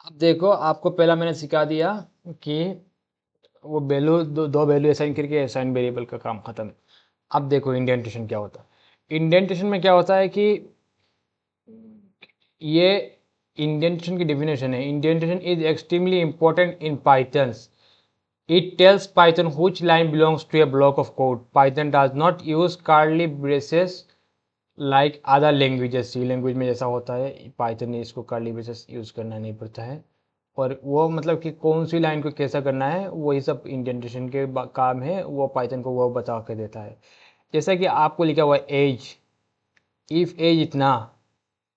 अब देखो, आपको पहला मैंने सिखा दिया कि वो वैल्यू दो वैल्यू असाइन करके असाइन वेरिएबल का काम खत्म। अब देखो इंडेंटेशन क्या होता है। इंडेंटेशन में क्या होता है कि ये इंडेंटेशन की डेफिनेशन है। Indentation is extremely important in pythons. It tells Python which line belongs to a block of code. Python does not use curly braces like other languages. C language में जैसा होता है, Python ने इसको curly braces use करना नहीं पड़ता है। और वो मतलब कि कौन सी लाइन को कैसा करना है, वही सब इंडेंटेशन के काम है, वो Python को वो बता के देता है। जैसा कि आपको लिखा हुआ है एज, इफ एज इतना,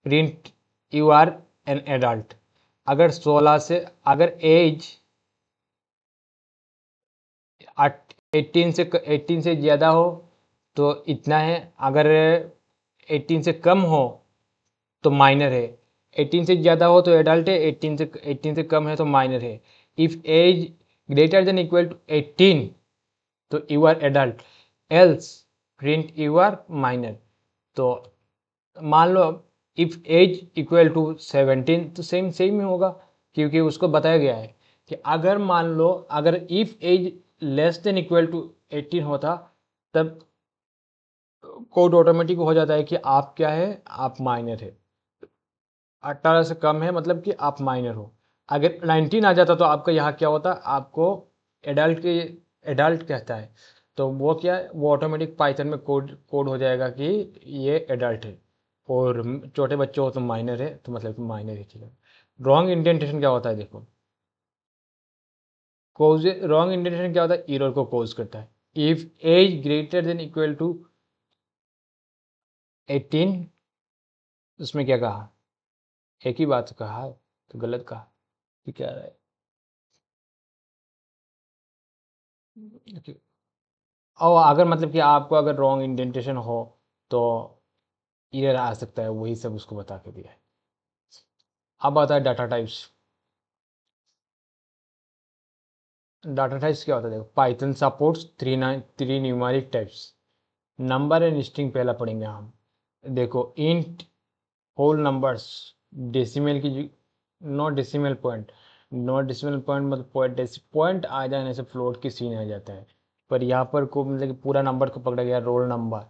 print you are an adult. अगर 16 से, अगर एज 18 से ज़्यादा हो तो इतना है, अगर 18 से कम हो तो माइनर है। 18 से ज़्यादा हो तो एडल्ट है, 18 से कम है तो माइनर है। If age greater than equal to 18 तो you are adult, else print you are minor. तो मान लो इफ़ एज इक्वल टू 17 तो सेम सेम ही होगा, क्योंकि उसको बताया गया है कि अगर मान लो अगर if age less than equal to 18 होता, तब कोड ऑटोमेटिक हो जाता है कि आप क्या है, आप माइनर है। 18 से कम है मतलब कि आप माइनर हो। अगर 19 आ जाता तो आपका यहाँ क्या होता, आपको एडल्ट कहता है। तो वो क्या है, वो ऑटोमेटिक पाइथन में कोड हो जाएगा कि ये एडल्ट है। और छोटे बच्चे हो तो माइनर है, तो मतलब कि माइनर ही ठीक है। रॉन्ग इंडेंटेशन क्या होता है, देखो कोज रॉन्ग इंडेंटेशन क्या होता है, एरर को कोज करता है। If age greater than equal to 18, उसमें क्या कहा, एक ही बात कहा है तो गलत कहा कि क्या रहा है। और अगर मतलब कि आपको अगर रॉन्ग इंडेंटेशन हो तो एरर आ सकता है, वही सब उसको बता के दिया है। अब आता है डाटा टाइप्स। डाटा टाइप्स क्या होता है, देखो Python supports three numeric types. Number and string पहला पढ़ेंगे हम। देखो इंट, होल नंबर्स, डेसिमल की, not decimal point. Not decimal point मतलब पॉइंट आ जाने से फ्लोट की सीन आ जाता है। पर यहाँ पर को मतलब कि पूरा नंबर को पकड़ा गया, roll number,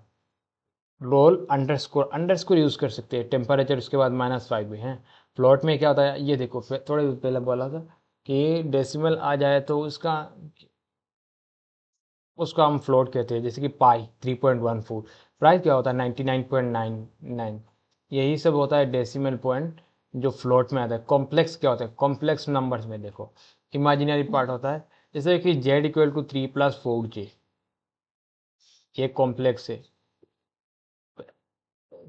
roll underscore, underscore use कर सकते हैं, टेम्परेचर उसके बाद -5 भी हैं। फ्लोट में क्या होता है, ये देखो थोड़े पहले बोला था कि डेसिमल आ जाए तो उसका उसको हम फ्लोट कहते हैं। जैसे कि पाई 3.14, प्राइस क्या होता है 99.99। यही सब होता है डेसिमल पॉइंट जो फ्लोट में आता है। कॉम्प्लेक्स क्या होता है, कॉम्प्लेक्स नंबर्स में देखो इमेजिनरी पार्ट होता है। जैसे कि Z = 3 + 4J, ये कॉम्प्लेक्स है।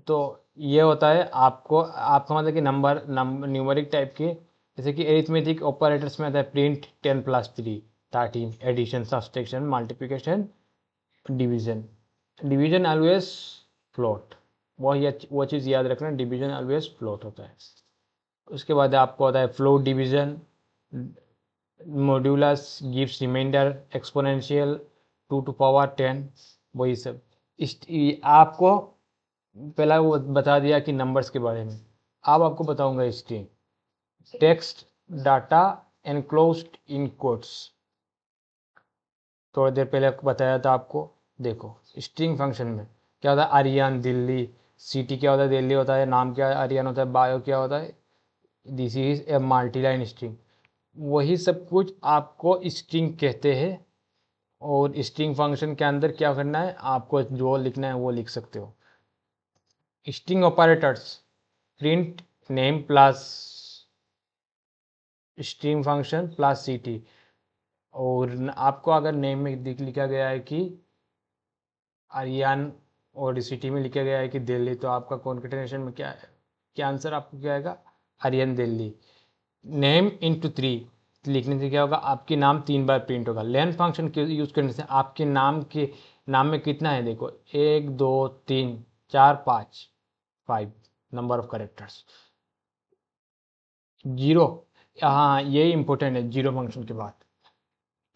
तो ये होता है आपको, आपका मतलब कि नंबर न्यूमेरिक टाइप के। जैसे कि एरिथमेटिक ऑपरेटर्स में आता है print 10 + 3 13, addition, subtraction, multiplication, division. Division always float, वो चीज़ याद रखना, डिवीजन ऑलवेज फ्लोट होता है। उसके बाद आपको होता है float division, modulus gives reminder, exponential 2 to the power 10, वही सब। आपको पहला वो बता दिया कि नंबर्स के बारे में। अब आपको बताऊंगा स्ट्रिंग, टेक्स्ट डाटा एनक्लोज्ड इन कोट्स। थोड़ी देर पहले बताया था आपको। देखो स्ट्रिंग फंक्शन में क्या होता है, आर्यन दिल्ली, सिटी क्या होता है, दिल्ली होता है, नाम क्या है, आर्यन होता है, बायो क्या होता है, this is a multiline string. वही सब कुछ आपको स्ट्रिंग कहते हैं। और स्ट्रिंग फंक्शन के अंदर क्या करना है, आपको जो लिखना है वो लिख सकते हो। String operators, print name plus string function plus city. और आपको अगर नेम में लिखा गया है कि आर्यन और सिटी में लिखा गया है कि दिल्ली, तो आपका कॉन्केटेनेशन में क्या आंसर आपको क्या आएगा, आर्यन दिल्ली। नेम इंटू 3 लिखने से क्या होगा, आपके नाम 3 बार प्रिंट होगा। लेन फंक्शन के यूज़ करने से आपके नाम में कितना है, देखो 1 2 3 4 5, 5 नंबर ऑफ करेक्टर्स। जीरो, हाँ ये इंपॉर्टेंट है, जीरो फंक्शन के बाद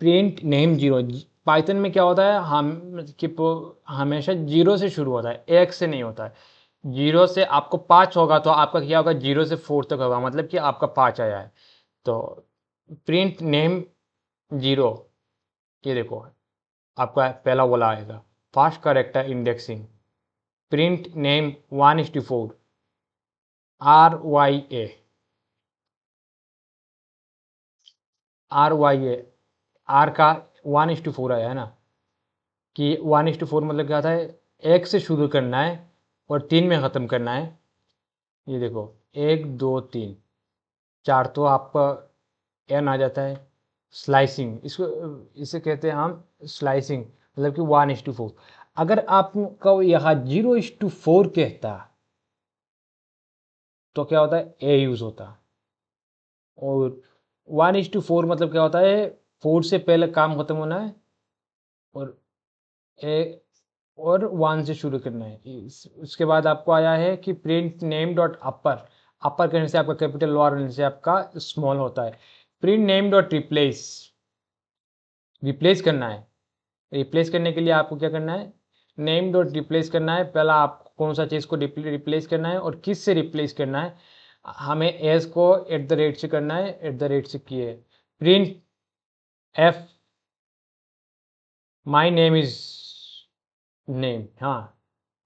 प्रिंट नेम जीरो। पाइथन में क्या होता है, हम कि हमेशा जीरो से शुरू होता है, एक से नहीं होता है। जीरो से आपको 5 होगा तो आपका क्या होगा, 0 से 4 तक होगा, मतलब कि आपका 5 आया है। तो प्रिंट नेम 0, ये देखो आपका पहला वाला आएगा, first character indexing. Print name 1:4, RYA, R का 1:4 आया है ना, कि 1:4 मतलब क्या था है, 1 से शुरू करना है और 3 में ख़त्म करना है। ये देखो 1 2 3 4 तो आपका एन आ जाता है। स्लाइसिंग, इसको इसे कहते हैं हम स्लाइसिंग, मतलब कि 1:4। अगर आपका यहाँ 0:4 कहता तो क्या होता है, ए यूज़ होता। और 1:4 मतलब क्या होता है, 4 से पहले काम खत्म होना है और ए और 1 से शुरू करना है। उसके बाद आपको आया है कि प्रिंट नेम डॉट अपर, अपर करने से आपका कैपिटल, लोअर करने से आपका स्मॉल होता है। Print name dot replace, replace करना है। रिप्लेस करने के लिए आपको क्या करना है, नेम डॉट रिप्लेस करना है। पहला आपको कौन सा चीज़ को रिप्लेस करना है और किस से रिप्लेस करना है। हमें एस को @ से करना है, @ से किए। Print F my name is name, हाँ,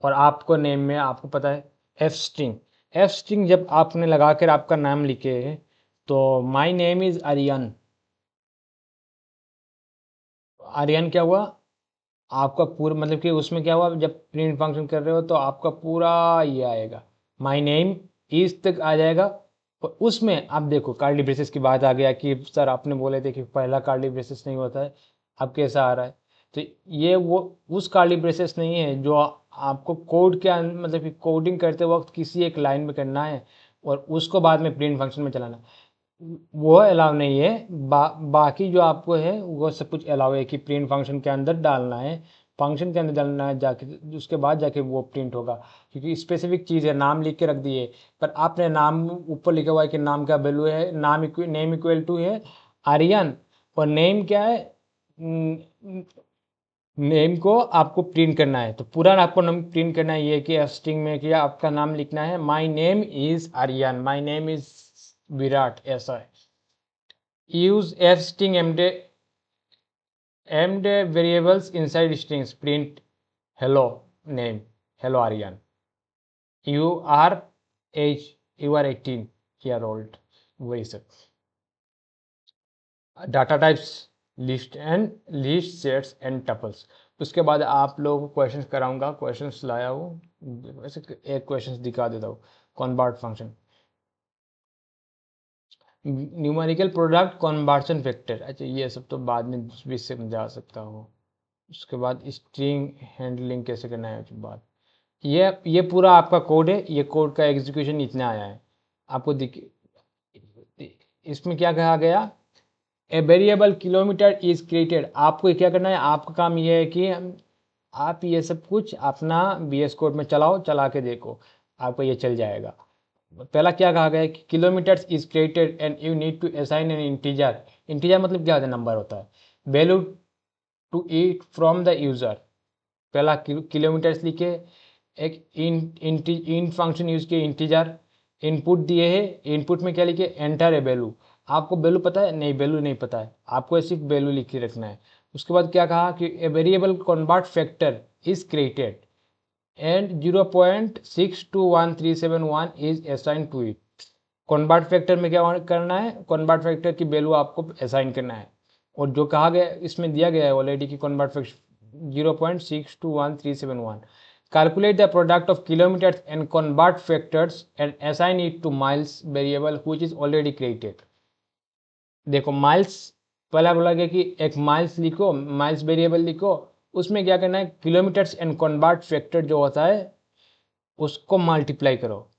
और आपको नेम में आपको पता है एफ स्ट्रिंग। एफ स्ट्रिंग जब आपने लगा कर आपका नाम लिखे तो my name is Aryan, Aryan क्या हुआ आपका पूरा, मतलब कि उसमें क्या हुआ, जब प्रिंट फंक्शन कर रहे हो तो आपका पूरा ये आएगा, माई नेम इज तक आ जाएगा। और उसमें आप देखो कार्ली ब्रेसेस की बात आ गया कि सर आपने बोले थे कि पहला कार्ली ब्रेसेस नहीं होता है, अब कैसा आ रहा है। तो ये वो उस कार्ली ब्रेसेस नहीं है जो आपको कोड के मतलब कि कोडिंग करते वक्त किसी एक लाइन में करना है और उसको बाद में प्रिंट फंक्शन में चलाना, वो अलाउ नहीं है। बाकी जो आपको है वो सब कुछ अलाउ है कि प्रिंट फंक्शन के अंदर डालना है, फंक्शन के अंदर डालना है, जाके उसके बाद जाके वो प्रिंट होगा। क्योंकि स्पेसिफिक चीज़ है, नाम लिख के रख दिए, पर आपने नाम ऊपर लिखा हुआ है कि नाम का वैल्यू है, नेम इक्वल टू है आर्यन, और नेम क्या है, नेम को आपको प्रिंट करना है। तो पूरा आपको नाम प्रिंट करना है, ये कि स्ट्रिंग में कि आपका नाम लिखना है, my name is Aryan, my name is Virat, ऐसा है। use f string emd variables inside strings, print hello name, hello Aryan, you are age, you are 18 year old, वही सब। Data types, list sets and tuples. उसके बाद आप लोगों को questions कराऊंगा, क्वेश्चंस लाया हूँ, वैसे एक क्वेश्चंस दिखा देता हूँ। Convert function, numerical product, conversion vector, अच्छा ये सब तो बाद में भी समझा सकता हूँ। उसके बाद स्ट्रिंग हैंडलिंग कैसे करना है, उसके बाद ये पूरा आपका कोड है, ये कोड का एग्जीक्यूशन इतना आया है आपको दिख। इसमें क्या कहा गया, a variable kilometre is created. आपको क्या करना है, आपका काम ये है कि आप ये सब कुछ अपना VS कोड में चलाओ, चला के देखो, आपको ये चल जाएगा। पहला क्या कहा गया है कि kilometres is created and you need to assign an integer. Integer मतलब क्या होता है, नंबर होता है। Value to eat from the user, पहला किलोमीटर्स लिखे, एक इन फंक्शन यूज किए इंटीजर, इनपुट दिए है, इनपुट में क्या लिखे, एंटर ए वैल्यू। आपको वैल्यू पता है, नहीं वैल्यू नहीं पता है, आपको सिर्फ वैल्यू लिख के रखना है। उसके बाद क्या कहा कि a variable convert factor is created and 0.621371 is assign to it. Convert factor में क्या करना है, कन्वर्ट फैक्टर की वैल्यू आपको असाइन करना है। और जो कहा गया इसमें दिया गया है ऑलरेडी कि convert factor 0.621371, calculate the product of kilometers and convert factors and assign it to miles variable which is already created। देखो माइल्स, पहला बोला गया कि एक माइल्स लिखो, माइल्स वेरिएबल लिखो, उसमें क्या करना है, किलोमीटर्स एंड कन्वर्ट फैक्टर जो होता है उसको मल्टीप्लाई करो।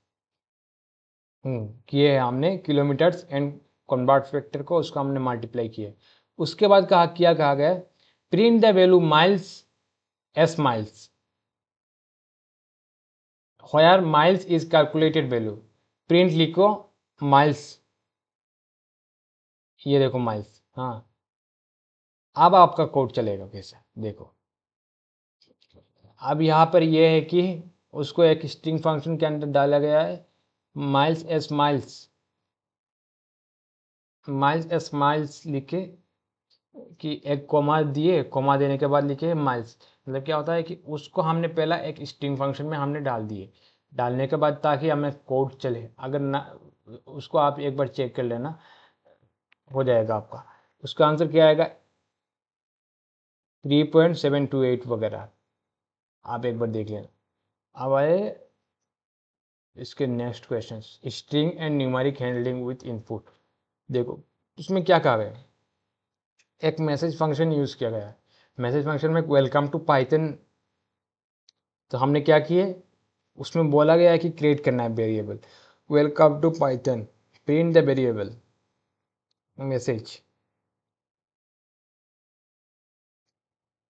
किए है हमने किलोमीटर्स एंड कन्वर्ट फैक्टर को, उसको हमने मल्टीप्लाई किया। उसके बाद कहा गया, print the value miles S miles where miles is calculated value. Print लिखो माइल्स, ये देखो माइल्स, हाँ। अब आपका कोड चलेगा कैसे, देखो अब यहाँ पर ये है कि उसको एक स्ट्रिंग फंक्शन के अंदर डाला गया है, miles S miles, miles smiles लिख के कि एक कॉमा दिए, कॉमा देने के बाद लिखे माइल्स, मतलब क्या होता है कि उसको हमने पहला एक स्ट्रिंग फंक्शन में हमने डाल दिए, डालने के बाद ताकि हमें कोड चले, अगर ना उसको आप एक बार चेक कर लेना, हो जाएगा आपका। उसका आंसर क्या आएगा, 3.728 वगैरह, आप एक बार देख लेना। अब आए इसके next question, string and numeric handling with input. देखो उसमें क्या कहा गया, एक मैसेज फंक्शन यूज़ किया गया है। मैसेज फंक्शन में वेलकम टू पाइथन, तो हमने क्या किए, उसमें बोला गया है कि क्रिएट करना है variable, welcome to Python print the variable message,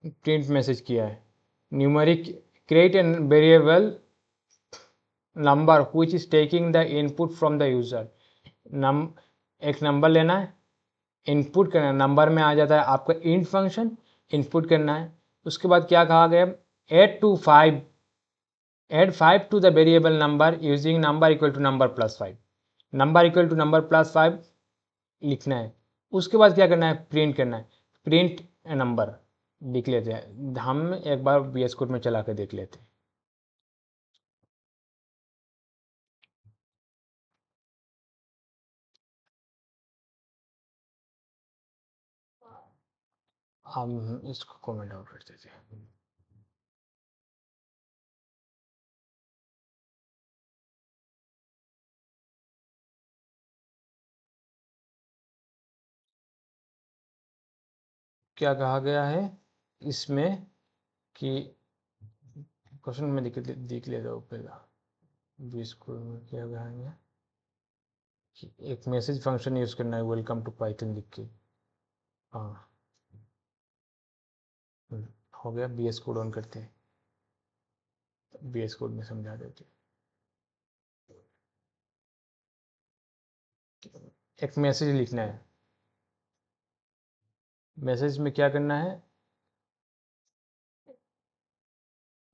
print message किया है। Numeric create an variable number which is taking the input from the user. Num एक नंबर लेना है, इनपुट करना है, नंबर में आ जाता है आपका इंट फंक्शन, इनपुट करना है। उसके बाद क्या कहा गया, add 5 to the variable number using number equal to number plus 5, number equal to number plus 5 लिखना है। उसके बाद क्या करना है, प्रिंट करना है, प्रिंट नंबर लिख लेते हैं। हम एक बार VS कोड में चला कर देख लेते हैं। हम इसको कमेंट आउट कर देते हैं। क्या कहा गया है इसमें कि क्वेश्चन में देख लेता हूँ पहला। VS कोड में क्या कहा गया कि एक मैसेज फंक्शन यूज़ करना है, वेलकम टू पाइथन लिख के। हाँ हो गया। VS कोड ऑन करते हैं, VS कोड में समझा देते हैं। एक मैसेज लिखना है, मैसेज में क्या करना है,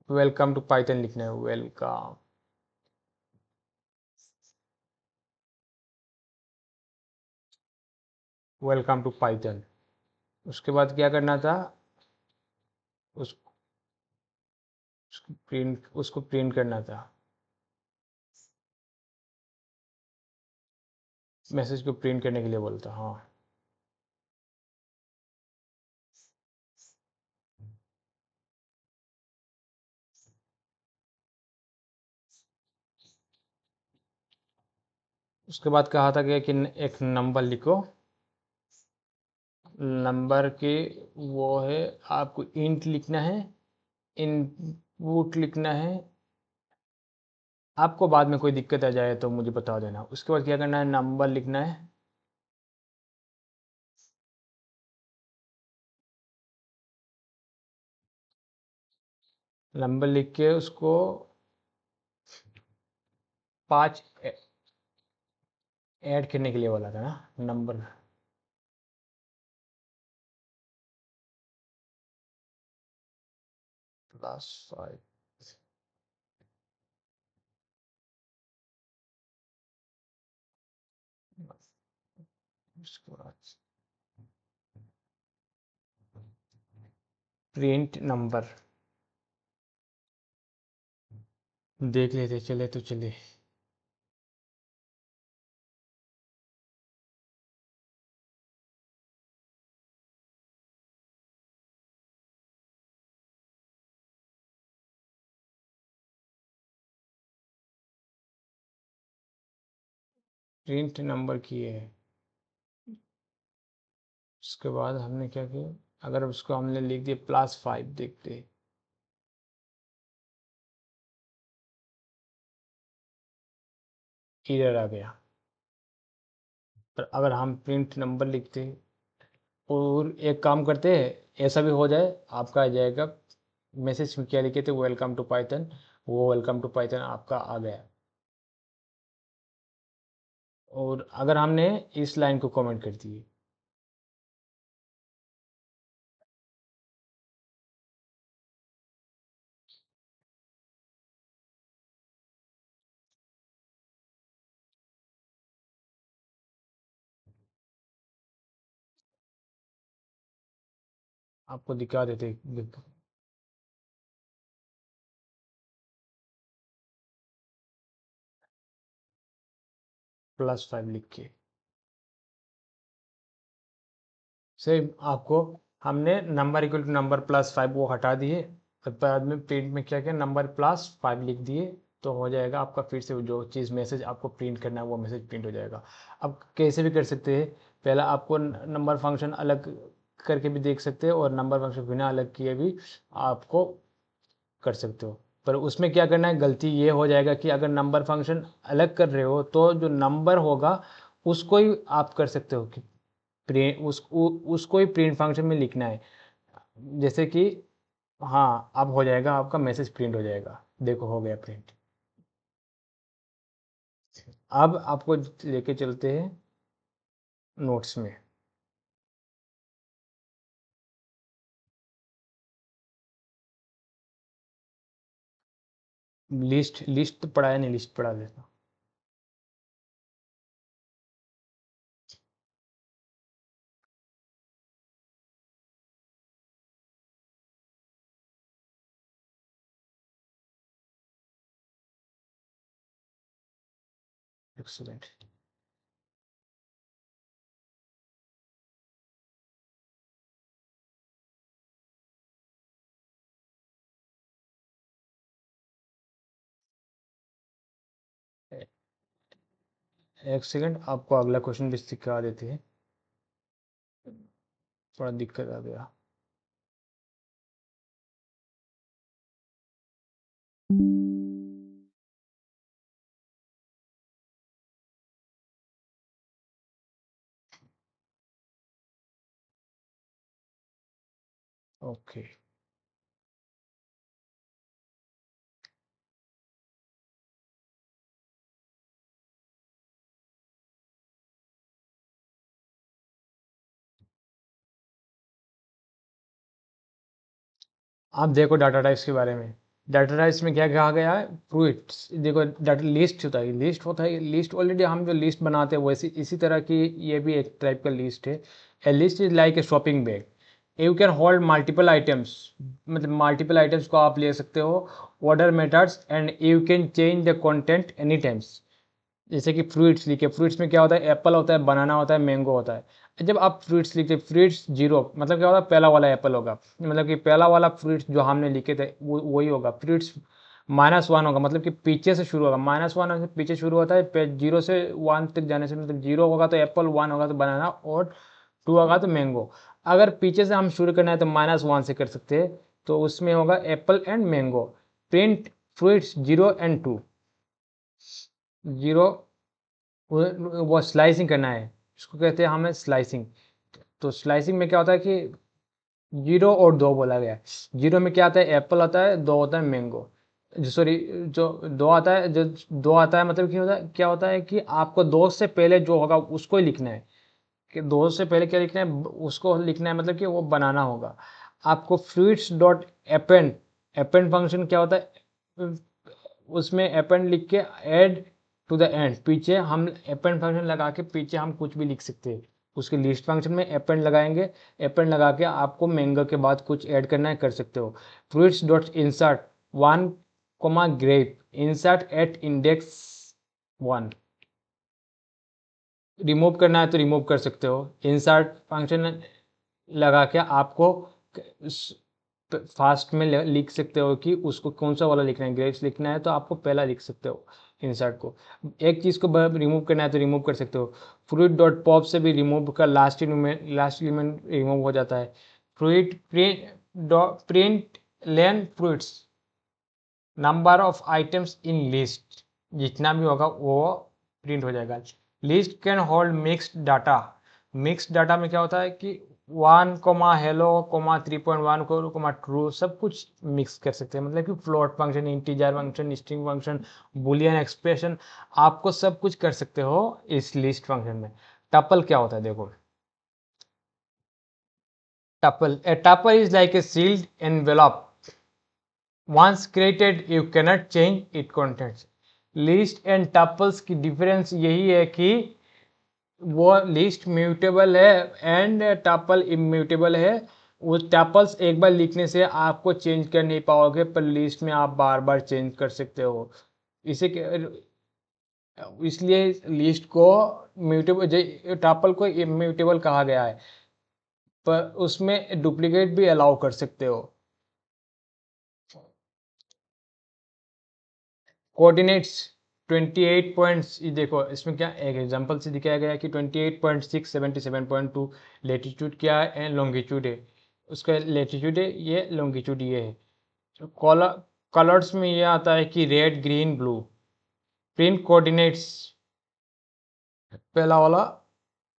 वेलकम टू पाइथन लिखना है, वेलकम टू पाइथन। उसके बाद क्या करना था, उस उसको प्रिंट करना था, मैसेज को प्रिंट करने के लिए बोलता। हाँ उसके बाद कहा था कि एक नंबर लिखो, नंबर के वो है, आपको इंट लिखना है, इनपुट लिखना है। आपको बाद में कोई दिक्कत आ जाए तो मुझे बता देना। उसके बाद क्या करना है, नंबर लिखना है, नंबर लिख के उसको 5 ऐड करने के लिए बोला था ना, नंबर +5। उसके बाद प्रिंट नंबर देख लेते, चले तो चले। प्रिंट नंबर किए है। उसके बाद हमने क्या किया, अगर उसको हमने लिख दिया +5, देखते एरर आ गया। पर अगर हम प्रिंट नंबर लिखते और एक काम करते हैं, ऐसा भी हो जाए, आपका आ जाएगा मैसेज में क्या लिखे थे, वेलकम टू पाइथन, वो वेलकम टू पाइथन आपका आ गया। और अगर हमने इस लाइन को कमेंट कर दिए, आपको दिखा देते +5 लिख के। सेम आपको हमने नंबर इक्वल टू नंबर +5 वो हटा दिए, और बाद में प्रिंट में क्या किया, नंबर +5 लिख दिए, तो हो जाएगा आपका फिर से जो चीज़ मैसेज आपको प्रिंट करना है वो मैसेज प्रिंट हो जाएगा। अब कैसे भी कर सकते हैं, पहला आपको नंबर फंक्शन अलग करके भी देख सकते हैं, और नंबर फंक्शन बिना अलग किए भी आपको कर सकते हो। पर उसमें क्या करना है, गलती ये हो जाएगा कि अगर नंबर फंक्शन अलग कर रहे हो तो जो नंबर होगा उसको ही आप कर सकते हो कि प्रिंट उसको ही प्रिंट फंक्शन में लिखना है। जैसे कि हाँ, अब हो जाएगा, आपका मैसेज प्रिंट हो जाएगा, देखो हो गया प्रिंट। अब आपको लेके चलते हैं नोट्स में। लिस्ट लिस्ट तो पढ़ाया नहीं, लिस्ट पढ़ा देता। एक्सीलेंट। एक सेकंड, आपको अगला क्वेश्चन भी सिखा देते हैं, थोड़ा दिक्कत आ गया। ओके, आप देखो डाटा टाइप्स के बारे में। डाटा टाइप्स में क्या कहा गया है, फ्रूट्स। देखो डाटा लिस्ट होता है, लिस्ट होता है, लिस्ट ऑलरेडी हम जो लिस्ट बनाते हैं वैसे इसी तरह की ये भी एक टाइप का लिस्ट है। A list is like a shopping bag, you can hold multiple items, मतलब मल्टीपल आइटम्स को आप ले सकते हो, order methods, and you can change the content any times. जैसे कि फ्रूट्स लिखे, फ्रूट्स में क्या होता है, एप्पल होता है, बनाना होता है, मैंगो होता है। जब आप फ्रूट्स लिखते, फ्रूट्स जीरो मतलब क्या होता है, पहला वाला एप्पल होगा, मतलब कि पहला वाला फ्रूट्स जो हमने लिखे थे वो वही होगा। फ्रूट्स -1 होगा, मतलब कि पीछे से शुरू होगा, -1 से पीछे शुरू होता है, 0 से 1 तक जाने से, मतलब 0 होगा तो एप्पल, 1 होगा तो बनाना, और 2 होगा तो मैंगो। अगर पीछे से हम शुरू करना है तो -1 से कर सकते हैं, तो उसमें होगा Apple and mango. Print fruits 0 and 2, 0, वो स्लाइसिंग करना है, इसको कहते हैं हमें स्लाइसिंग। तो स्लाइसिंग में क्या होता है कि 0 और 2 बोला गया है। 0 में क्या आता है, एप्पल आता है, 2 होता है मैंगो, सॉरी, जो 2 आता है, जो 2 आता है मतलब क्या होता है कि आपको 2 से पहले जो होगा उसको ही लिखना है, कि 2 से पहले क्या लिखना है, उसको लिखना है, मतलब कि वो बनाना होगा आपको। Fruits dot append, append function क्या होता है, उसमें अपेंड लिख के ऐड टू द एंड, पीछे हम अपेंड फंक्शन लगा के पीछे हम कुछ भी लिख सकते हैं। उसके लिस्ट फंक्शन में अपेंड लगाएंगे, अपेंड लगा के आपको मैंगो के बाद कुछ ऐड करना है, कर सकते हो। Fruits dot insert 1 grape, insert at index 1, remove करना है तो रिमूव कर सकते हो। इंसर्ट फंक्शन लगा के आपको फास्ट में लिख सकते हो कि उसको कौन सा वाला लिखना है, ग्रेप्स लिखना है तो आपको पहला लिख सकते हो इंसर्ट को। एक चीज़ को रिमूव करना है तो रिमूव कर सकते हो। फ्रूट डॉट पॉप से भी रिमूव का लास्ट एलिमेंट रिमूव हो जाता है। Fruit print lane fruits number of items in list, जितना भी होगा वो प्रिंट हो जाएगा। List can hold mixed data, mixed data में क्या होता है कि 1 हेलो 3.1 ट्रू, सब कुछ मिक्स कर सकते हैं, मतलब कि float function, integer function, string function, Boolean expression, आपको सब कुछ कर सकते हो इस लिस्ट फंक्शन में। टपल क्या होता है, देखो tuple, a tuple is like a sealed envelope, once created you cannot change its contents। List and tuples की डिफरेंस यही है कि वो लिस्ट म्यूटेबल है एंड टपल इम्यूटेबल है। वो टैपल्स एक बार लिखने से आपको चेंज कर नहीं पाओगे, पर लिस्ट में आप बार बार चेंज कर सकते हो। इसे इसलिए लिस्ट को म्यूटेबल, टैपल को इम्यूटेबल कहा गया है, पर उसमें डुप्लीकेट भी अलाउ कर सकते हो। कोऑर्डिनेट्स 28 पॉइंट्स, देखो इसमें क्या एक एग्जांपल से दिखाया गया है कि 28.6 77.2 लेटीट्यूड क्या है, लॉन्गिट्यूड है, उसका लेटीट्यूड है, ये लॉन्गिट्यूड ये है। तो कलर्स में ये आता है कि red green blue. Print coordinates पहला वाला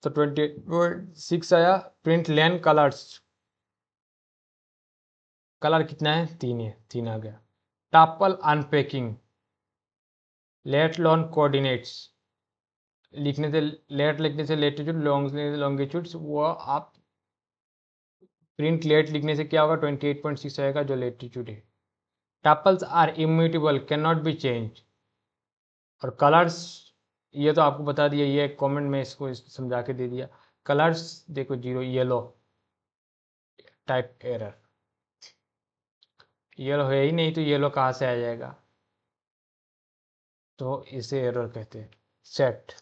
तो 28.6 आया। प्रिंट लेन कलर्स, कलर कितना है, 3 है, 3 आ गया। Tuple unpacking, lat lon coordinates लिखने से, लेट लिखने से लेटीट्यूड, लॉन्गिट्यूड, वो आप प्रिंट लेट लिखने से क्या होगा, 28.6 आएगा जो लेटीट्यूड है। Tuples are immutable, can not be change. और कलर्स, ये तो आपको बता दिया, ये कमेंट में इसको समझा के दे दिया। कलर्स देखो 0 येलो, टाइप एरर, येलो है ही नहीं तो येलो कहाँ से आ जाएगा, तो इसे एरर कहते हैं। सेट,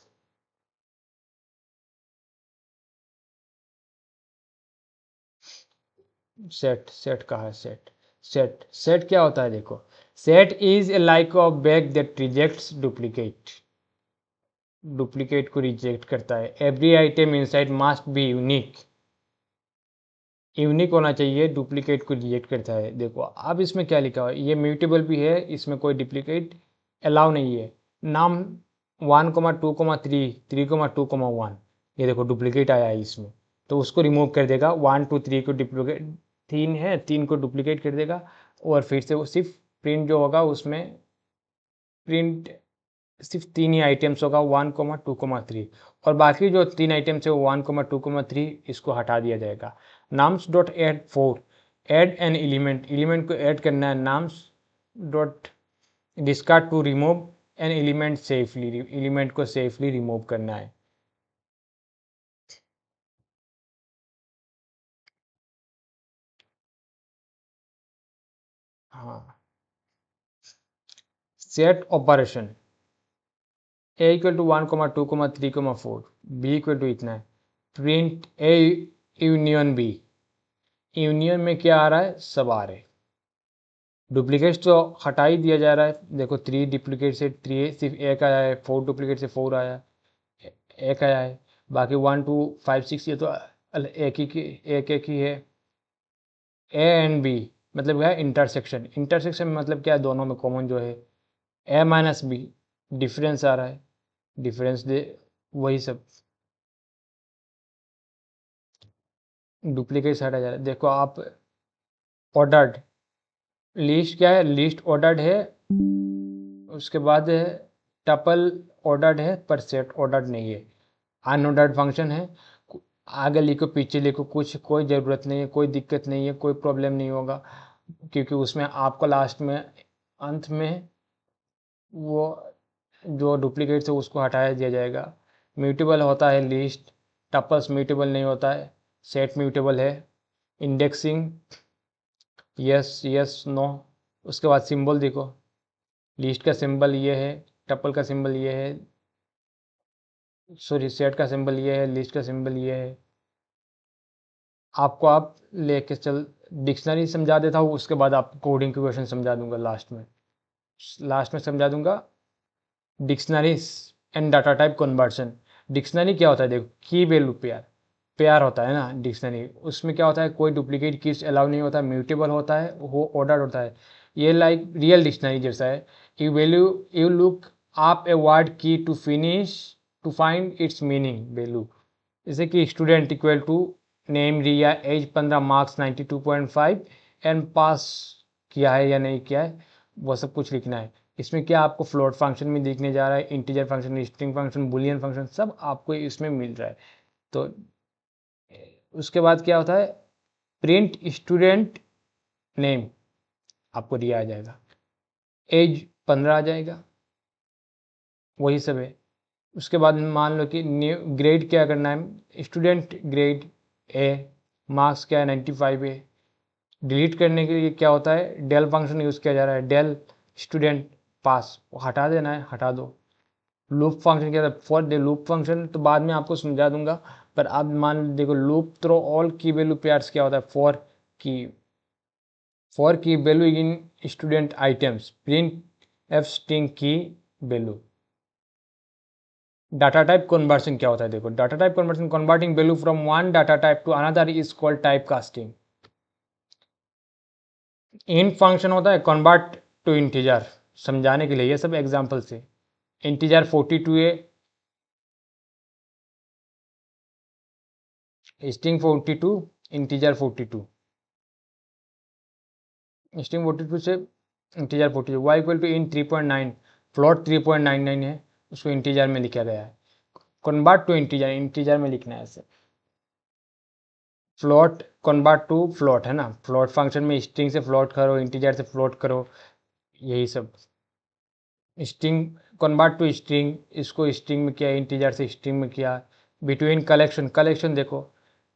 सेट कहाँ है, सेट क्या होता है, देखो set is a like of bag that rejects duplicate को रिजेक्ट करता है। Every item inside must be unique होना चाहिए, डुप्लीकेट को रिजेक्ट करता है। देखो अब इसमें क्या लिखा हुआ है, ये म्यूटेबल भी है, इसमें कोई डुप्लीकेट अलाउ नहीं है। नाम 1,2,3 3,2,1, ये देखो डुप्लीकेट आया है इसमें, तो उसको रिमूव कर देगा। 1 2 3 को डुप्लीकेट, 3 है, 3 को डुप्लीकेट कर देगा, और फिर से वो सिर्फ प्रिंट जो होगा उसमें प्रिंट सिर्फ 3 ही आइटम्स होगा, 1,2,3, और बाकी जो 3 आइटम्स है वो 1,2,3 इसको हटा दिया जाएगा। Nums dot add 4, add an element को ऐड करना है। Nums dot discard to remove an element safely, element को सेफली रिमूव करना है। हाँ, set operation, A equal to 1,2,3,4, B equal to इतना है। Print A union B, union में क्या आ रहा है, सब आ रहे, डुप्लीकेट्स तो हटा ही दिया जा रहा है। देखो 3 डुप्लीकेट से 3 सिर्फ एक आया है, 4 डुप्लीकेट से 4 आया, एक आया है, बाकी 1 2 5 6 ये तो एक ही की एक ही है। ए एंड बी मतलब क्या है, इंटरसेक्शन, इंटरसेक्शन मतलब क्या है, दोनों में कॉमन जो है। ए माइनस बी, डिफरेंस आ रहा है, डिफरेंस दे, वही सब डुप्लीकेट हटा जा रहा है। देखो आप ऑर्डर्ड, लिस्ट क्या है, लिस्ट ऑर्डर्ड है, उसके बाद है टपल ऑर्डर्ड है पर सेट ऑर्डर्ड नहीं है। अनऑर्डर्ड फंक्शन है, आगे लिखो पीछे लिखो, कुछ कोई ज़रूरत नहीं है, कोई दिक्कत नहीं है, कोई प्रॉब्लम नहीं होगा, क्योंकि उसमें आपको लास्ट में अंत में वो जो डुप्लीकेट है उसको हटाया दिया जाएगा। म्यूटेबल होता है लिस्ट, टपल्स म्यूटेबल नहीं होता है, सेट म्यूटेबल है। इंडेक्सिंग यस यस नो, उसके बाद सिंबल देखो, लिस्ट का सिंबल ये है, टपल का सिंबल ये है, सॉरी सेट का सिंबल ये है, लिस्ट का सिंबल ये है। आपको आप लेके चल, डिक्शनरी समझा देता हूँ, उसके बाद आपको कोडिंग के क्वेश्चन समझा दूंगा लास्ट में समझा दूंगा। Dictionaries and data type conversion, dictionary क्या होता है, देखो की वैल्यू पेयर होता है ना डिक्शनरी, उसमें क्या होता है, कोई डुप्लीकेट कीज अलाउ नहीं होता, म्यूटेबल होता है, वो ऑर्डर होता है। ये लाइक रियल डिक्शनरी जैसा है। You look up a word key to finish to find its meaning value, जैसे कि student equal to name Riya, age 15, marks 92.5, and pass किया है या नहीं किया है, वो सब कुछ लिखना है। इसमें क्या आपको फ्लोट फंक्शन में दिखने जा रहा है, integer function, string function, Boolean function, सब आपको इसमें मिल रहा है। तो उसके बाद क्या होता है, प्रिंट स्टूडेंट नेम आपको दिया आ जाएगा, एज 15 आ जाएगा, वही सब है। उसके बाद मान लो कि न्यू ग्रेड क्या करना है, स्टूडेंट ग्रेड ए, मार्क्स क्या है 95 है। डिलीट करने के लिए क्या होता है, डेल फंक्शन यूज़ किया जा रहा है, डेल स्टूडेंट पास, हटा देना है, हटा दो। लूप फंक्शन क्या है, फॉर द लूप फंक्शन तो बाद में आपको समझा दूंगा, पर आप मान देखो लूप थ्रो ऑल की वैल्यू पेयर्स क्या होता है, फॉर की value in student items print F string की वैल्यू। डाटा टाइप कन्वर्शन क्या होता है, देखो data type conversion converting value from one data type two another is called type casting. In function होता है कन्वर्ट टू इंटीजर, समझाने के लिए ये सब एग्जांपल से। इंटीजर 42 है, स्ट्रिंग 42, इंटीजर 42, स्ट्रिंग 42 से integer 42, y equal to in 3.9, float 3.99 है, उसको इंटीजर में लिखा गया है। कन्वर्ट टू इंटीजर, इंटीजर में लिखना है ऐसे। फ्लोट कन्वर्ट टू फ्लोट है ना, फ्लोट फंक्शन में स्ट्रिंग से फ्लोट करो, इंटीजर से फ्लोट करो, यही सब। स्ट्रिंग कन्वर्ट टू स्ट्रिंग, इसको स्ट्रिंग में किया, इंटीजर से स्ट्रिंग में किया। बिटवीन कलेक्शन, कलेक्शन देखो,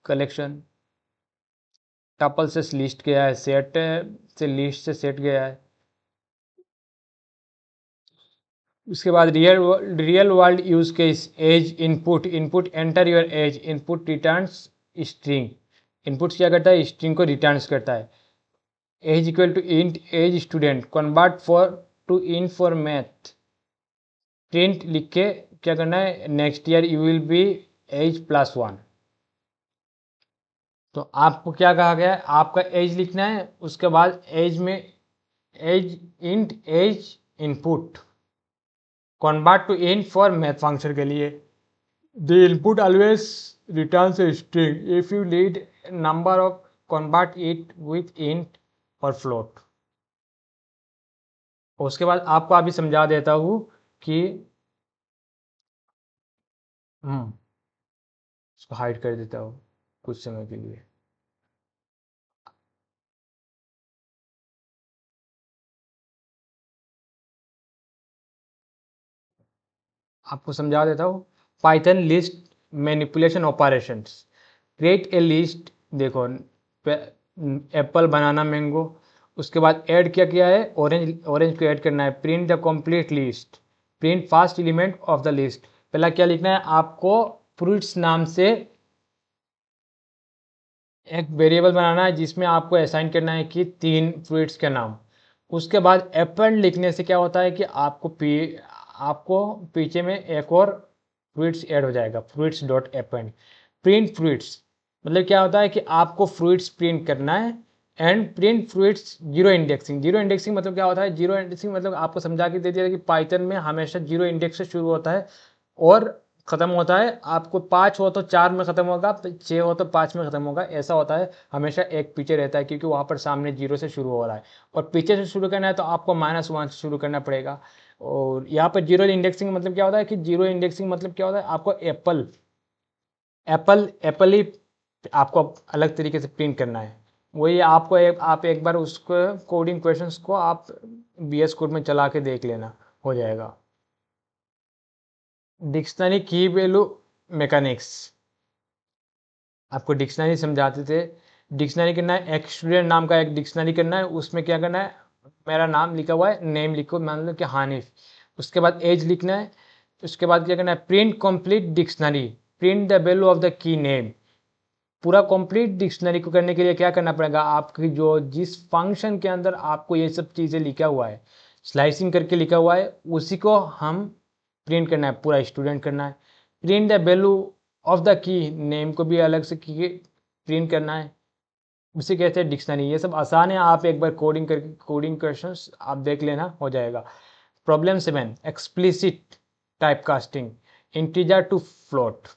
कलेक्शन टपल से लिस्ट गया है, सेट से लिस्ट से सेट गया है। उसके बाद real world use case, age input, input enter your age, input returns string, input क्या करता है, स्ट्रिंग को रिटर्न्स करता है। Age equal to int age student, convert for to int for math, print लिख के क्या करना है, next year you will be age +1। तो आपको क्या कहा गया है, आपका एज लिखना है, उसके बाद एज में age int age input convert to int for math function के लिए। The input always returns a string if you lead number of convert it with int और फ्लोट। उसके बाद आपको अभी समझा देता हूँ कि इसको हाइड कर देता हूँ कुछ समय के लिए। आपको समझा देता हूँ, Python list manipulation operations, create a list, देखो एप्पल बनाना मैंगो, उसके बाद ऐड क्या किया है, ऑरेंज, ऑरेंज को ऐड करना है। Print the complete list, print first element of the list, पहला क्या लिखना है आपको, फ्रूट्स नाम से एक वेरिएबल बनाना है जिसमें आपको असाइन करना है कि 3 फ्रूट्स के नाम। उसके बाद एप्पल लिखने से क्या होता है कि आपको पीछे में एक और फ्रूट्स ऐड हो जाएगा, fruits dot append. Print fruits मतलब क्या होता है कि आपको फ्रूट्स प्रिंट करना है, and print fruits zero indexing. Zero indexing मतलब क्या होता है, जीरो इंडेक्सिंग मतलब आपको समझा के दे दिया कि पाइथन में हमेशा जीरो इंडेक्स से शुरू होता है और ख़त्म होता है। आपको 5 हो तो 4 में ख़त्म होगा, 6 हो तो 5 में ख़त्म होगा, ऐसा होता है। हमेशा एक पीछे रहता है क्योंकि वहाँ पर सामने जीरो से शुरू हो रहा है, और पीछे से शुरू करना है तो आपको -1 से शुरू करना पड़ेगा। और यहाँ पर जीरो इंडेक्सिंग मतलब क्या होता है कि जीरो इंडेक्सिंग मतलब क्या होता है, आपको एप्पल एप्पल एप्पल ही आपको अलग तरीके से प्रिंट करना है। वही आपको आप एक बार उसको कोडिंग क्वेश्चंस को आप VS कोड में चला के देख लेना, हो जाएगा। डिक्शनरी की वैल्यू मैकेनिक्स, आपको डिक्शनरी समझाते थे। डिक्शनरी करना है, एक स्टूडेंट नाम का एक डिक्शनरी करना है, उसमें क्या करना है, मेरा नाम लिखा हुआ है, नेम लिखो, मान लो कि हानिफ, उसके बाद एज लिखना है, उसके बाद क्या करना है, print complete dictionary, print the value of the key name. पूरा कंप्लीट डिक्शनरी को करने के लिए क्या करना पड़ेगा, आपकी जो जिस फंक्शन के अंदर आपको ये सब चीज़ें लिखा हुआ है, स्लाइसिंग करके लिखा हुआ है, उसी को हम प्रिंट करना है, पूरा स्टूडेंट करना है। Print the value of the key name को भी अलग से की प्रिंट करना है, उसे कहते हैं डिक्शनरी। ये सब आसान है, आप एक बार कोडिंग करके कोडिंग क्वेश्चंस आप देख लेना, हो जाएगा। Problem 7, explicit type casting, integer to float,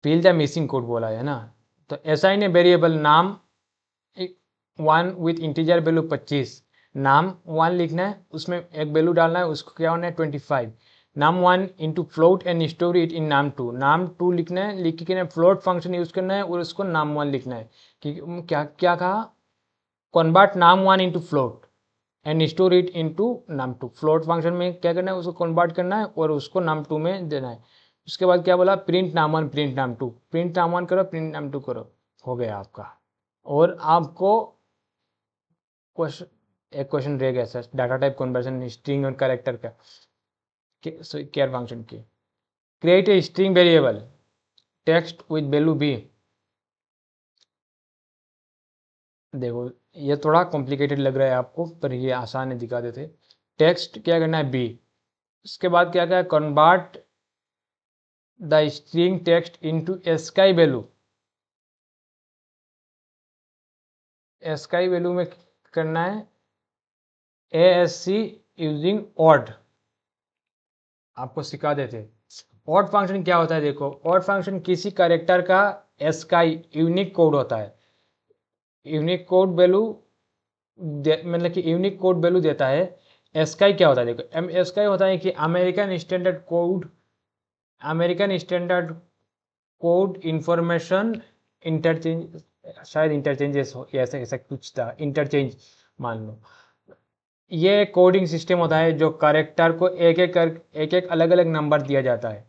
fill the missing code बोला है ना। तो असाइन ए वेरिएबल नाम 1 विथ इंटीजर वैल्यू 25, नाम 1 लिखना है, उसमें एक वैल्यू डालना है, उसको क्या होना है 25, नाम 1 into float and store it in नाम 2, नाम 2 लिखना है, लिख के फ्लोट फंक्शन यूज करना है और उसको नाम 1 लिखना है। कि क्या क्या कहा, कन्वर्ट नाम 1 into float and store it into नाम 2, फ्लोट फंक्शन में क्या करना है, उसको कन्वर्ट करना है और उसको नाम 2 में देना है। उसके बाद क्या बोला, प्रिंट नाम 1 प्रिंट नाम 2, प्रिंट नाम 1 करो प्रिंट नाम 2 करो, हो गया आपका। और आपको एक क्वेश्चन रह गया sir, data type conversion string और कैरेक्टर का केयर फंक्शन की। Create a string variable text with value B. देखो ये थोड़ा कॉम्प्लिकेटेड लग रहा है आपको, पर ये आसान है, दिखा देते। टेक्स्ट क्या करना है बी, उसके बाद क्या क्या convert the string text into ASCII value. ASCII value में करना है ASC यूजिंग ऑड, आपको सिखा देते। ऑड फंक्शन क्या होता है, देखो ऑड फंक्शन किसी कैरेक्टर का एस्काई यूनिक कोड होता है। यूनिक कोड वैल्यू मतलब कि यूनिक कोड वैल्यू देता है। एस्काई क्या होता है, देखो एस्काई होता है कि American standard code, American standard code information interchange, शायद इंटरचेंजेस हो, ऐसा ऐसा कुछ था, इंटरचेंज मान लो। ये कोडिंग सिस्टम होता है जो कैरेक्टर को एक एक अलग अलग नंबर दिया जाता है।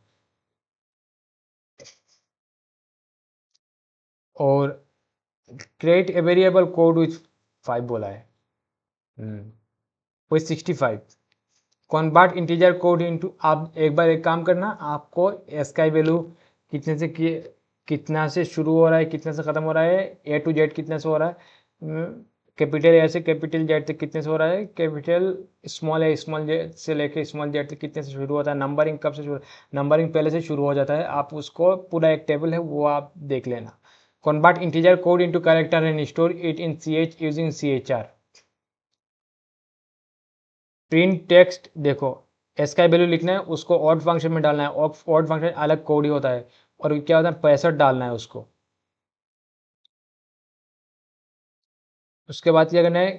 और create a variable code with 5 बोला है, with 65। Convert integer code into, आप एक बार एक काम करना, आपको एस्काई वैल्यू कितने से कितना से शुरू हो रहा है, कितने से ख़त्म हो रहा है, A to Z कितने से हो रहा है, कैपिटल ए से कैपिटल जेड तक कितने से हो रहा है, कैपिटल स्मॉल ए स्मॉल जेड से लेके स्मॉल जेड तक कितने से शुरू होता है, नंबरिंग कब से शुरू, नंबरिंग पहले से शुरू हो जाता है। आप उसको पूरा एक टेबल है वो आप देख लेना। Convert integer code into character and store it in CH using CHR। Print text, देखो एस्काई वैल्यू लिखना है, उसको ऑड फंक्शन में डालना है। ऑड फंक्शन अलग कोड ही होता है, और क्या होता है 65 डालना है उसको। उसके बाद क्या करना है,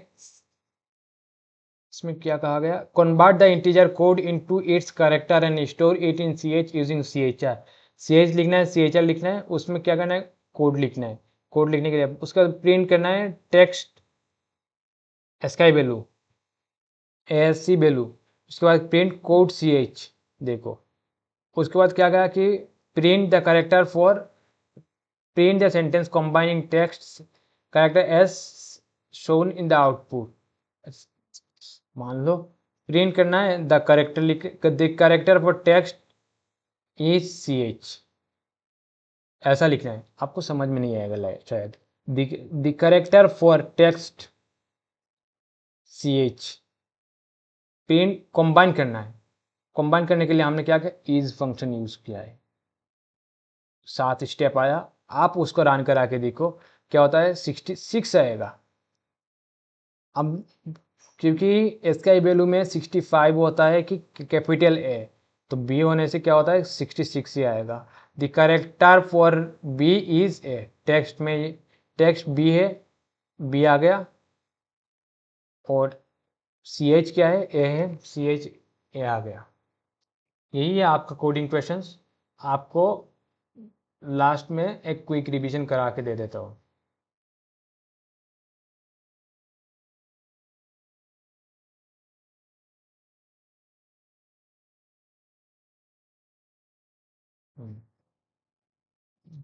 इसमें क्या कहा गया, convert the integer code into its character and store it in CH using CHR। CH लिखना है, CHR लिखना है, उसमें क्या करना है कोड लिखना है। कोड लिखने के लिए उसका प्रिंट करना है text ASCII value ASC value, उसके बाद प्रिंट कोड CH। देखो उसके बाद क्या कहा कि print the character for, print the sentence combining text character as shown in the output. मान लो प्रिंट करना है द कैरेक्टर, लिख the character for text is CH, ऐसा लिखना है। आपको समझ में नहीं आएगा शायद। The character for text CH, print combine करना है। कंबाइन करने के लिए हमने क्या किया, इज फंक्शन यूज किया है। 7 स्टेप आया, आप उसको रन करा के देखो क्या होता है, 66 आएगा। अब क्योंकि इसका वैल्यू में 65 होता है कि कैपिटल A, तो B होने से क्या होता है 66 ही आएगा। The character for B is A, text में टेक्स्ट B है, B आ गया। और CH क्या है, A है, CH A आ गया। यही है आपका कोडिंग क्वेश्चंस। आपको लास्ट में एक क्विक रिवीजन करा के दे देता हूँ।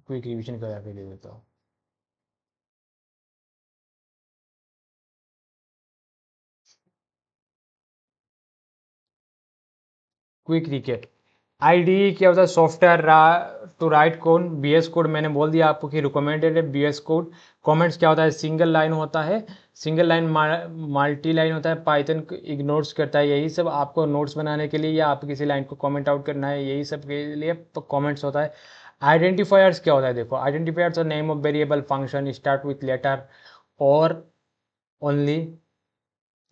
क्विक रिवीजन करा के दे देता हूँ। क्विक रिकेट, IDE क्या होता है, software to write code. BS code मैंने बोल दिया आपको कि रिकमेंडेड है BS कोड। कमेंट्स क्या होता है, सिंगल लाइन होता है, सिंगल लाइन मल्टी लाइन होता है, पाइथन इग्नोर्स करता है। यही सब आपको नोट्स बनाने के लिए या आप किसी लाइन को कमेंट आउट करना है, यही सब के लिए कमेंट्स होता है। आइडेंटिफायर्स क्या होता है, देखो identifiers name of variable function start with letter और ओनली,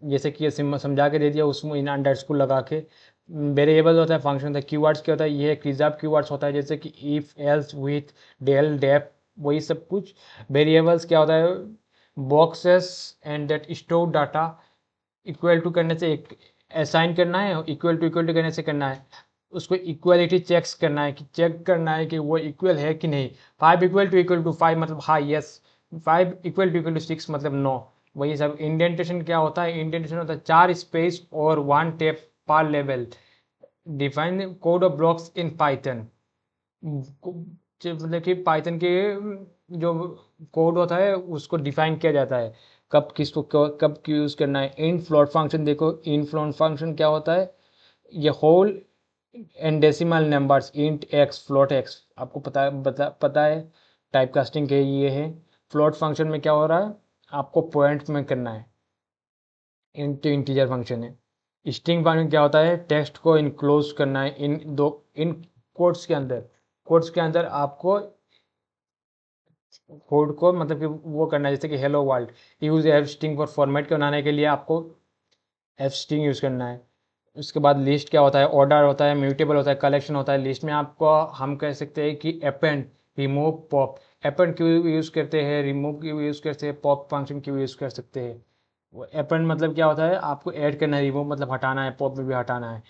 जैसे कि ये समझा के दे दिया, उसमें इन अंडरस्कोर लगा के। वेरिएबल होता है, फंक्शन होता है। कीवर्ड्स क्या होता है, ये रिजर्व कीवर्ड्स होता है, जैसे कि इफ एल्स विथ डेल डेप, वही सब कुछ। वेरिएबल्स क्या होता है, boxes and that store data. Equal to करने से एक असाइन करना है, इक्वल टू करने से करना है उसको इक्वलिटी चेक्स करना है, कि चेक करना है कि वो इक्वल है कि नहीं। 5 इक्वल टू 5 मतलब हाँ यस, 5 इक्वल टू 6 मतलब नो। वही सब। इंडेंटेशन क्या होता है, इंडेंटेशन होता है 4 स्पेस और 1 टेप पर level. Define code of blocks in Python. मतलब कि पाइथन के जो कोड होता है उसको डिफाइन किया जाता है, कब किसको कब क्यों यूज़ करना है। इन फ्लोट फंक्शन देखो, इन फ्लोट फंक्शन क्या होता है, ये whole and decimal numbers, int X, float X, आपको पता है टाइप कास्टिंग के ये है। फ्लोट फंक्शन में क्या हो रहा है, आपको पॉइंट में करना है, इंट इंटीजर फंक्शन है। स्ट्रिंग फंक्शन क्या होता है, टेक्स्ट को इनक्लोज करना है इन कोट्स के अंदर, कोट्स के अंदर आपको कोड को मतलब कि वो करना है, जैसे कि hello world, use F string for format के बनाने के लिए आपको एफ स्ट्रिंग यूज़ करना है। उसके बाद लिस्ट क्या होता है, ऑर्डर होता है, म्यूटेबल होता है, कलेक्शन होता है। लिस्ट में आपको हम कह सकते हैं कि अपेंड, रिमूव, पॉप। अपेंड क्यों यूज़ करते हैं, रिमूव क्यों यूज़ करते हैं, पॉप फंक्शन क्यों यूज़ कर सकते हैं। वो अपेंड मतलब क्या होता है, आपको ऐड करना है, रिमूव मतलब हटाना है, पॉप में भी हटाना है।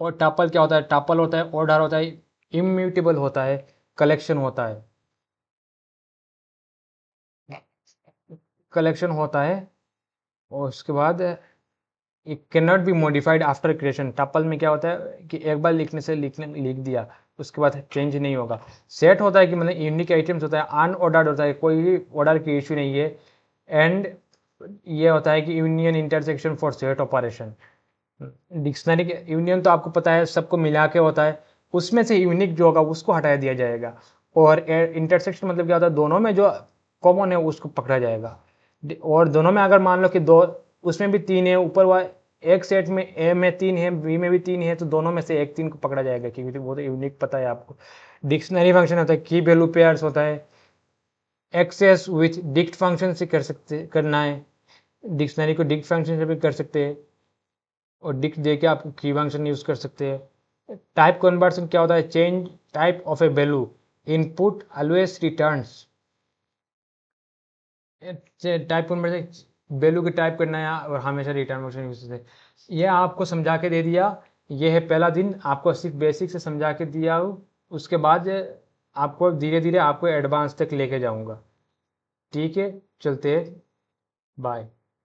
और टपल क्या होता है, टपल होता है, ऑर्डर होता है, इम्यूटेबल होता है, कलेक्शन होता है, कलेक्शन होता है। और उसके बाद it can not be modified after creation. Tuple में क्या होता है कि एक बार लिखने से लिख दिया, उसके बाद चेंज नहीं होगा। सेट होता है कि मतलब यूनिक आइटम्स होता है, अनऑर्डर्ड होता है, कोई भी ऑर्डर की इशू नहीं है। एंड ये होता है कि union intersection for set operation. Dictionary के यूनियन तो आपको पता है सबको मिला के होता है, उसमें से यूनिक जो होगा उसको हटा दिया जाएगा। और इंटरसेक्शन मतलब क्या होता है, दोनों में जो कॉमन है उसको पकड़ा जाएगा। और दोनों में अगर मान लो कि दो, उसमें भी तीन है, ऊपर एक सेट में ए में तीन है, बी में भी तीन है, तो दोनों में से एक तीन को पकड़ा जाएगा, क्योंकि वो तो यूनिक पता है आपको। डिक्शनरी फंक्शन होता है, की वैल्यू पेयर्स होता है, एक्सेस विथ डिक्ट फंक्शन से करना है, डिक्शनरी को डिक्ट फंक्शन से भी कर सकते हैं, और डिक्ट दे के आप की फंक्शन यूज कर सकते हैं। टाइप कन्वर्सन क्या होता है, change type of A value, input always returns. Type conversion value की टाइप करना है और हमेशा रिटर्न फंक्शन यूज करते हैं। ये आपको समझा के दे दिया, ये है पहला दिन, आपको सिर्फ बेसिक से समझा के दिया हूँ। उसके बाद आपको धीरे धीरे आपको एडवांस तक लेके जाऊंगा। ठीक है, चलते हैं, बाय।